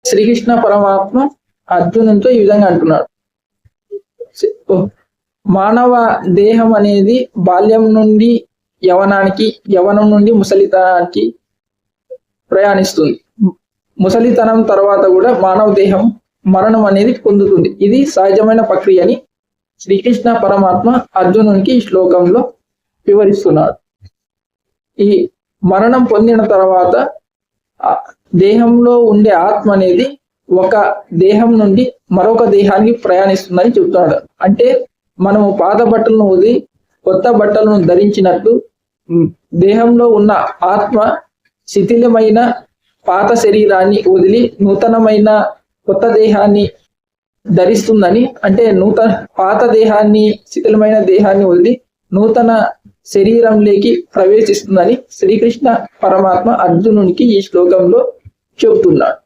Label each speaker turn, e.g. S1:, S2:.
S1: శ్రీకృష్ణ పరమాత్మ అర్జునునితో ఈ విధంగా అంటున్నాడు, మానవ దేహం అనేది బాల్యం నుండి యవనానికి, యవనం నుండి ముసలితనానికి ప్రయాణిస్తుంది. ముసలితనం తర్వాత కూడా మానవ దేహం మరణం అనేది పొందుతుంది. ఇది సహజమైన ప్రక్రియ అని శ్రీకృష్ణ పరమాత్మ అర్జునునికి ఈ శ్లోకంలో వివరిస్తున్నాడు. ఈ మరణం పొందిన తర్వాత దేహంలో ఉండే ఆత్మ అనేది ఒక దేహం నుండి మరొక దేహానికి ప్రయాణిస్తుందని చెప్తున్నాడు. అంటే మనము పాత బట్టలను వదిలి కొత్త బట్టలను ధరించినట్టు దేహంలో ఉన్న ఆత్మ శిథిలమైన పాత శరీరాన్ని వదిలి నూతనమైన కొత్త దేహాన్ని ధరిస్తుందని, అంటే పాత దేహాన్ని, శిథిలమైన దేహాన్ని వదిలి నూతన శరీరంలోకి ప్రవేశిస్తుందని శ్రీకృష్ణ పరమాత్మ అర్జునునికి ఈ శ్లోకంలో చెబుతున్నాడు.